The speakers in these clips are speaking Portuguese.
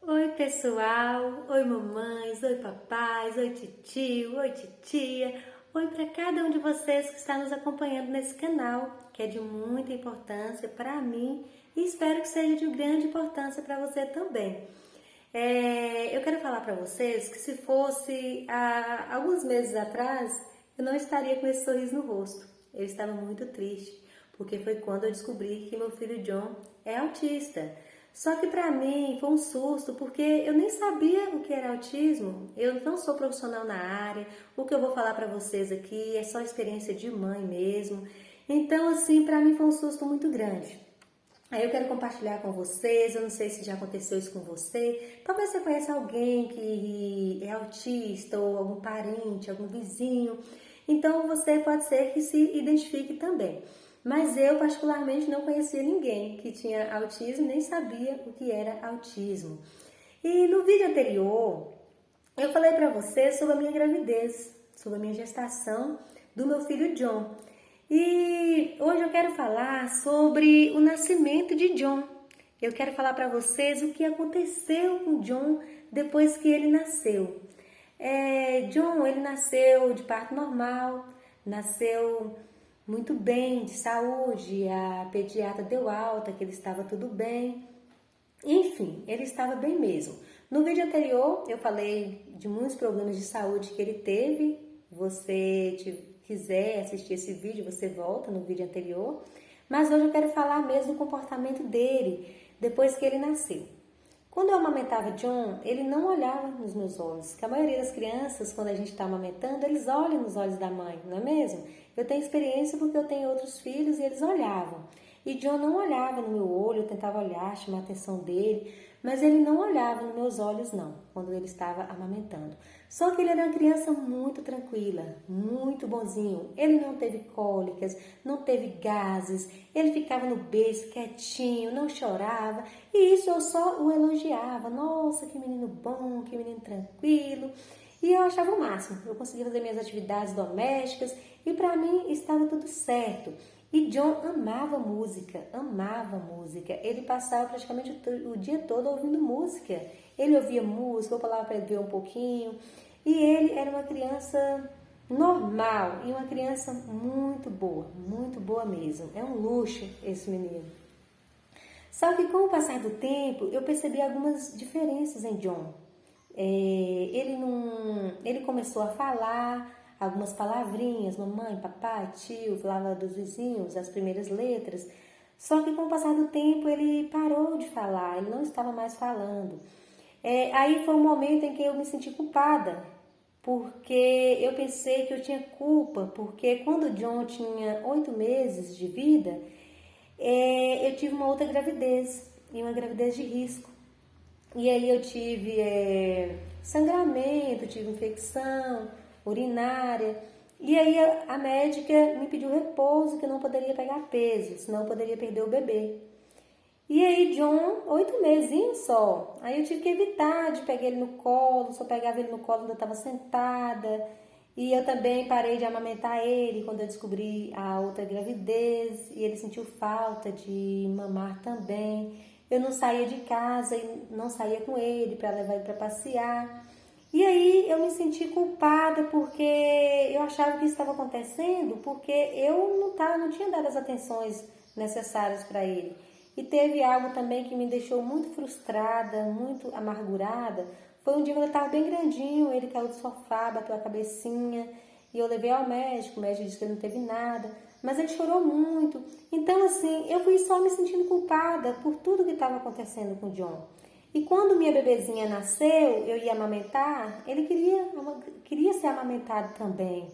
Oi pessoal, oi mamães, oi papais, oi titio, oi titia, oi para cada um de vocês que está nos acompanhando nesse canal, que é de muita importância para mim e espero que seja de grande importância para você também. Eu quero falar para vocês que se fosse há alguns meses atrás, eu não estaria com esse sorriso no rosto. Eu estava muito triste, porque foi quando eu descobri que meu filho John é autista. Só que para mim foi um susto, porque eu nem sabia o que era autismo. Eu não sou profissional na área. O que eu vou falar para vocês aqui é só experiência de mãe mesmo. Então, assim, para mim foi um susto muito grande. Aí eu quero compartilhar com vocês, eu não sei se já aconteceu isso com você. Talvez você conheça alguém que é autista, ou algum parente, algum vizinho. Então você pode ser que se identifique também. Mas eu particularmente não conhecia ninguém que tinha autismo, nem sabia o que era autismo. E no vídeo anterior, eu falei para você sobre a minha gravidez, sobre a minha gestação do meu filho John. E hoje eu quero falar sobre o nascimento de John. Eu quero falar para vocês o que aconteceu com John depois que ele nasceu. John, ele nasceu de parto normal, nasceu muito bem, de saúde, a pediatra deu alta, que ele estava tudo bem. Enfim, ele estava bem mesmo. No vídeo anterior eu falei de muitos problemas de saúde que ele teve. Quiser assistir esse vídeo, você volta no vídeo anterior. Mas hoje eu quero falar mesmo do comportamento dele depois que ele nasceu. Quando eu amamentava John, ele não olhava nos meus olhos. Que a maioria das crianças, quando a gente está amamentando, eles olham nos olhos da mãe, não é mesmo? Eu tenho experiência porque eu tenho outros filhos e eles olhavam. E John não olhava no meu olho, eu tentava olhar, chamar a atenção dele, mas ele não olhava nos meus olhos não, quando ele estava amamentando. Só que ele era uma criança muito tranquila, muito bonzinho. Ele não teve cólicas, não teve gases, ele ficava no berço quietinho, não chorava. E isso eu só o elogiava. Nossa, que menino bom, que menino tranquilo. E eu achava o máximo. Eu conseguia fazer minhas atividades domésticas e para mim estava tudo certo. E John amava música, amava música. Ele passava praticamente o dia todo ouvindo música. Ele ouvia música, eu falava para ele ver um pouquinho. E ele era uma criança normal e uma criança muito boa mesmo. É um luxo esse menino. Só que com o passar do tempo, eu percebi algumas diferenças em John. Ele começou a falar algumas palavrinhas, mamãe, papai, tio, falava dos vizinhos, as primeiras letras. Só que com o passar do tempo ele parou de falar, ele não estava mais falando. Aí foi um momento em que eu me senti culpada, porque eu pensei que eu tinha culpa, porque quando o John tinha 8 meses de vida, eu tive uma outra gravidez, e uma gravidez de risco. E aí eu tive sangramento, tive infecção urinária. E aí a médica me pediu repouso, que eu não poderia pegar peso, senão eu poderia perder o bebê. E aí John, 8 mesinhos só. Aí eu tive que evitar de pegar ele no colo, só pegava ele no colo quando eu estava sentada. E eu também parei de amamentar ele quando eu descobri a outra gravidez. E ele sentiu falta de mamar também. Eu não saía de casa e não saía com ele para levar ele para passear. E aí eu me senti culpada porque eu achava que isso estava acontecendo porque eu não tinha dado as atenções necessárias para ele. E teve algo também que me deixou muito frustrada, muito amargurada. Foi um dia quando ele estava bem grandinho, ele caiu do sofá, bateu a cabecinha e eu levei ao médico, o médico disse que ele não teve nada, mas ele chorou muito. Então assim, eu fui só me sentindo culpada por tudo que estava acontecendo com o John. E quando minha bebezinha nasceu, eu ia amamentar, ele queria ser amamentado também.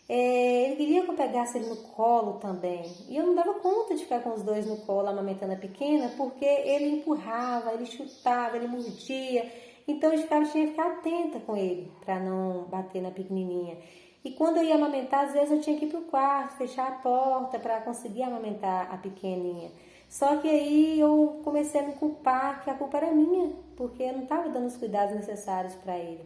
Ele queria que eu pegasse ele no colo também. E eu não dava conta de ficar com os dois no colo amamentando a pequena, porque ele empurrava, ele chutava, ele mordia. Então eu tinha que ficar atenta com ele, para não bater na pequenininha. E quando eu ia amamentar, às vezes eu tinha que ir pro quarto, fechar a porta para conseguir amamentar a pequenininha. Só que aí eu comecei a me culpar, que a culpa era minha, porque eu não estava dando os cuidados necessários para ele.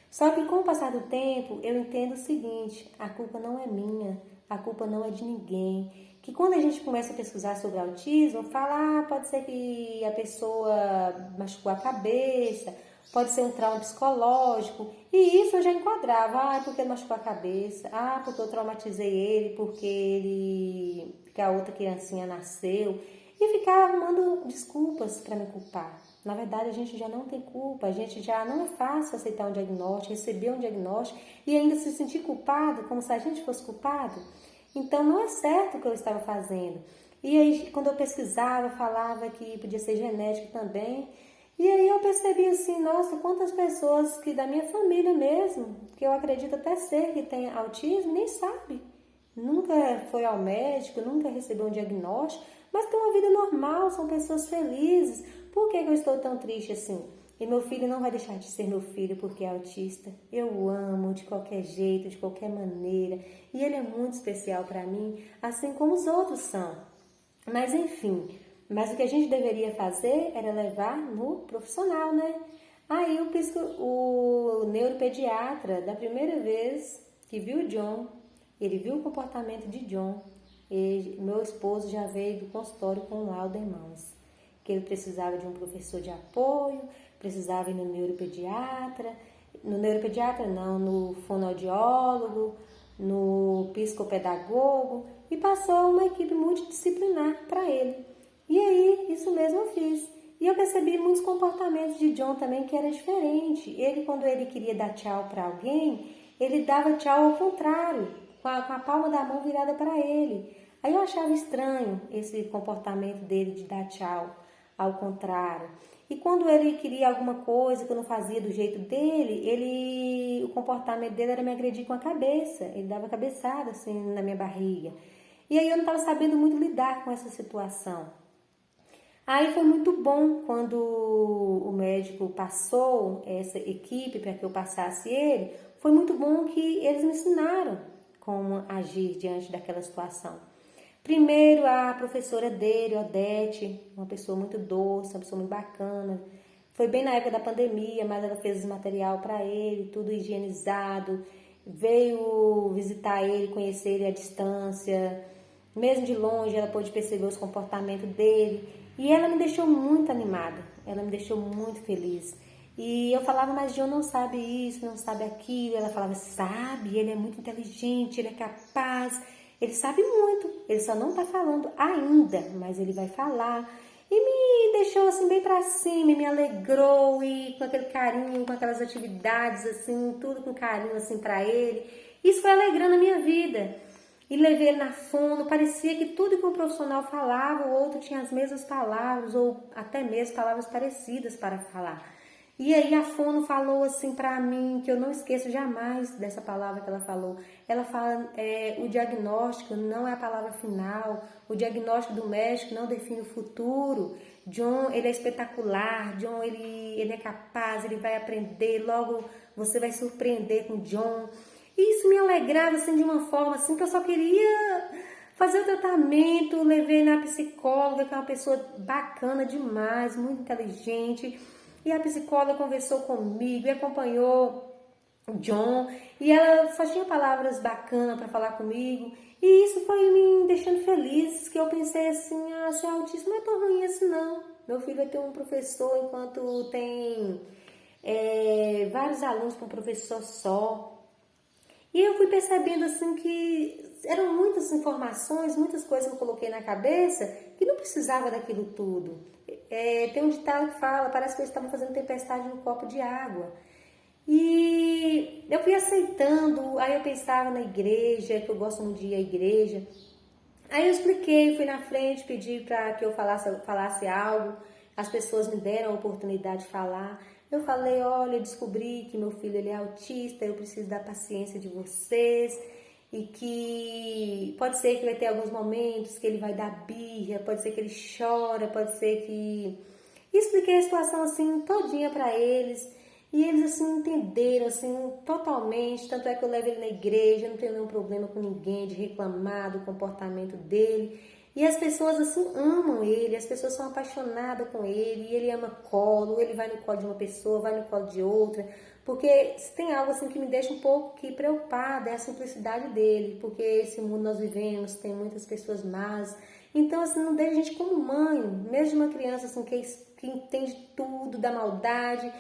Só que com o passar do tempo, eu entendo o seguinte, a culpa não é minha, a culpa não é de ninguém. que quando a gente começa a pesquisar sobre autismo, fala, pode ser que a pessoa machucou a cabeça, pode ser um trauma psicológico, e isso eu já enquadrava, porque ele machucou a cabeça, porque eu traumatizei ele, porque a outra criancinha nasceu, e ficava arrumando desculpas para me culpar. Na verdade, a gente já não tem culpa, a gente já não é fácil aceitar um diagnóstico, receber um diagnóstico e ainda se sentir culpado, como se a gente fosse culpado. Então, não é certo o que eu estava fazendo. E aí, quando eu pesquisava, falava que podia ser genético também. E aí eu percebi assim, nossa, quantas pessoas que da minha família mesmo, que eu acredito até ser que tem autismo, nem sabe. Nunca foi ao médico, nunca recebeu um diagnóstico, mas tem uma vida normal, são pessoas felizes. Por que eu estou tão triste assim? E meu filho não vai deixar de ser meu filho porque é autista. Eu o amo de qualquer jeito, de qualquer maneira. E ele é muito especial para mim, assim como os outros são. Mas enfim, o que a gente deveria fazer era levar no profissional, né? Aí o neuropediatra, da primeira vez que viu o John, ele viu o comportamento de John, e meu esposo já veio do consultório com um laudo em mãos, que ele precisava de um professor de apoio, precisava ir no neuropediatra não, no fonoaudiólogo, no psicopedagogo, e passou uma equipe multidisciplinar para ele. E aí, isso mesmo eu fiz. E eu percebi muitos comportamentos de John também que era diferente. Ele, quando ele queria dar tchau para alguém, ele dava tchau ao contrário, com a palma da mão virada para ele. Aí eu achava estranho esse comportamento dele de dar tchau ao contrário. E quando ele queria alguma coisa que eu não fazia do jeito dele, o comportamento dele era me agredir com a cabeça. Ele dava cabeçada assim na minha barriga. E aí eu não estava sabendo muito lidar com essa situação. Aí foi muito bom quando o médico passou essa equipe para que eu passasse ele. Foi muito bom que eles me ensinaram como agir diante daquela situação. Primeiro, a professora dele, Odete, uma pessoa muito doce, uma pessoa muito bacana. Foi bem na época da pandemia, mas ela fez esse material para ele, tudo higienizado. Veio visitar ele, conhecer ele à distância. Mesmo de longe, ela pôde perceber os comportamentos dele. E ela me deixou muito animada, ela me deixou muito feliz. E eu falava, mas John não sabe isso, não sabe aquilo. Ela falava, sabe, ele é muito inteligente, ele é capaz, ele sabe muito, ele só não tá falando ainda, mas ele vai falar. E me deixou assim bem pra cima, me alegrou, e com aquele carinho, com aquelas atividades assim, tudo com carinho assim pra ele. Isso foi alegrando a minha vida. E levei ele na fono, parecia que tudo que um profissional falava, o outro tinha as mesmas palavras, ou até mesmo palavras parecidas para falar. E aí a fono falou assim para mim, que eu não esqueço jamais dessa palavra que ela falou. Ela fala, o diagnóstico não é a palavra final, o diagnóstico do médico não define o futuro. John, ele é espetacular, John, ele é capaz, ele vai aprender, logo você vai surpreender com John. E isso me alegrava assim, de uma forma assim, que eu só queria fazer o tratamento. Levei na psicóloga, que é uma pessoa bacana demais, muito inteligente. E a psicóloga conversou comigo e acompanhou o John. E ela só tinha palavras bacanas para falar comigo. E isso foi me deixando feliz, que eu pensei assim, ser autista não é tão ruim assim não. Meu filho vai ter um professor, enquanto tem vários alunos para um professor só. E eu fui percebendo assim que eram muitas informações, muitas coisas que eu coloquei na cabeça que não precisava daquilo tudo. Tem um ditado que fala, parece que eu estava fazendo tempestade num copo de água. E eu fui aceitando, aí eu pensava na igreja, que eu gosto muito de ir à igreja. Aí eu expliquei, fui na frente, pedi para que eu falasse algo, as pessoas me deram a oportunidade de falar. Eu falei, olha, eu descobri que meu filho ele é autista, eu preciso da paciência de vocês, e que pode ser que vai ter alguns momentos que ele vai dar birra, pode ser que ele chora, pode ser que... E expliquei a situação assim, todinha para eles, e eles assim entenderam assim totalmente, tanto é que eu levo ele na igreja, não tenho nenhum problema com ninguém de reclamar do comportamento dele. E as pessoas assim amam ele, as pessoas são apaixonadas com ele, e ele ama colo, ele vai no colo de uma pessoa, vai no colo de outra, porque se tem algo assim que me deixa um pouco preocupada é a simplicidade dele, porque esse mundo nós vivemos, tem muitas pessoas más, então assim, não deixa a gente como mãe, mesmo de uma criança assim que entende tudo da maldade,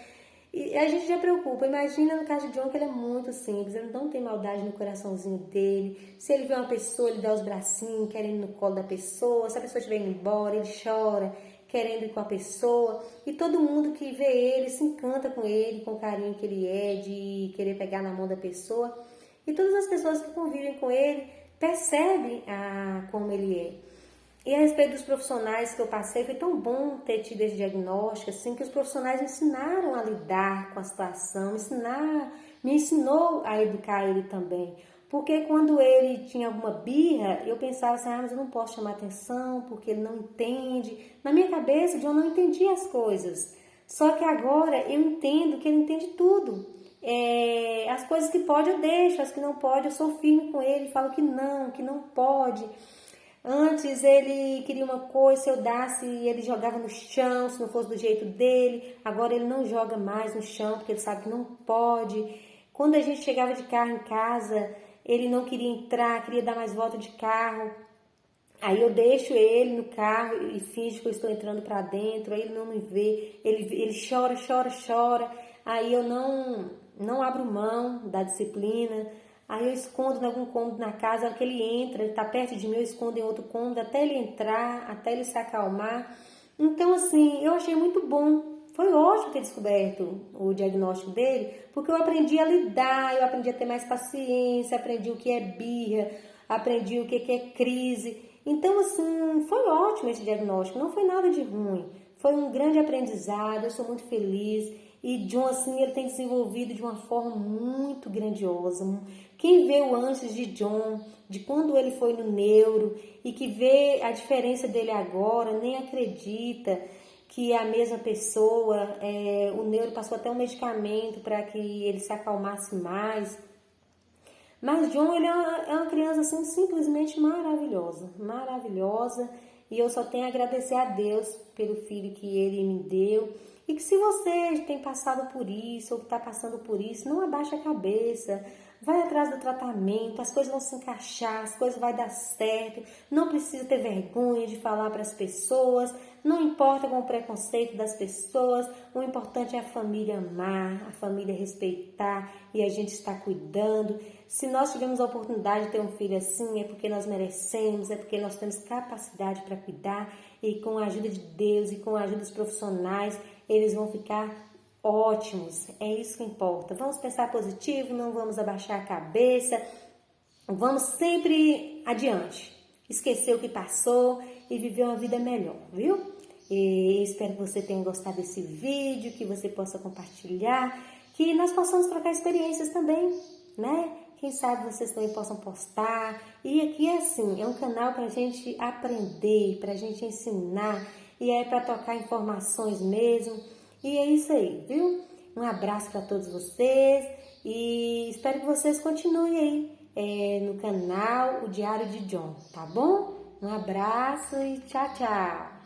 e a gente já preocupa. Imagina no caso de John, que ele é muito simples, ele não tem maldade no coraçãozinho dele. Se ele vê uma pessoa, ele dá os bracinhos, querendo ir no colo da pessoa. Se a pessoa estiver indo embora, ele chora, querendo ir com a pessoa. E todo mundo que vê ele se encanta com ele, com o carinho que ele é, de querer pegar na mão da pessoa. E todas as pessoas que convivem com ele percebem como ele é. E a respeito dos profissionais que eu passei, foi tão bom ter tido esse diagnóstico, assim, que os profissionais me ensinaram a lidar com a situação, me ensinou a educar ele também. Porque quando ele tinha alguma birra, eu pensava assim, mas eu não posso chamar atenção, porque ele não entende. Na minha cabeça, eu não entendia as coisas. Só que agora eu entendo que ele entende tudo. As coisas que pode eu deixo, as que não pode eu sou firme com ele, falo que não pode. Antes ele queria uma coisa, se eu dasse, ele jogava no chão, se não fosse do jeito dele. Agora ele não joga mais no chão, porque ele sabe que não pode. Quando a gente chegava de carro em casa, ele não queria entrar, queria dar mais volta de carro. Aí eu deixo ele no carro e finge que eu estou entrando para dentro, aí ele não me vê, ele chora. Aí eu não abro mão da disciplina. Aí eu escondo em algum cômodo na casa, a hora que ele entra, ele tá perto de mim, eu escondo em outro cômodo, até ele entrar, até ele se acalmar. Então, assim, eu achei muito bom. Foi ótimo ter descoberto o diagnóstico dele, porque eu aprendi a lidar, eu aprendi a ter mais paciência, aprendi o que é birra, aprendi o que é crise. Então, assim, foi ótimo esse diagnóstico, não foi nada de ruim. Foi um grande aprendizado, eu sou muito feliz. E John, assim, ele tem desenvolvido de uma forma muito grandiosa. Quem vê o antes de John, de quando ele foi no neuro, e que vê a diferença dele agora, nem acredita que é a mesma pessoa. O neuro passou até um medicamento para que ele se acalmasse mais. Mas John, ele é uma criança assim, simplesmente maravilhosa. E eu só tenho a agradecer a Deus pelo filho que ele me deu. E que se você tem passado por isso, ou está passando por isso, não abaixe a cabeça. Vai atrás do tratamento, as coisas vão se encaixar, as coisas vão dar certo. Não precisa ter vergonha de falar para as pessoas. Não importa com o preconceito das pessoas. O importante é a família amar, a família respeitar e a gente estar cuidando. Se nós tivermos a oportunidade de ter um filho assim, é porque nós merecemos, é porque nós temos capacidade para cuidar. E com a ajuda de Deus e com a ajuda dos profissionais, eles vão ficar ótimos. É isso que importa. Vamos pensar positivo, não vamos abaixar a cabeça. Vamos sempre adiante. Esquecer o que passou e viver uma vida melhor, viu? E espero que você tenha gostado desse vídeo, que você possa compartilhar, que nós possamos trocar experiências também, né? Quem sabe vocês também possam postar. E aqui é assim, é um canal para a gente aprender, para a gente ensinar, e é para trocar informações mesmo. E é isso aí, viu? Um abraço para todos vocês e espero que vocês continuem aí no canal O Diário de John, tá bom? Um abraço e tchau!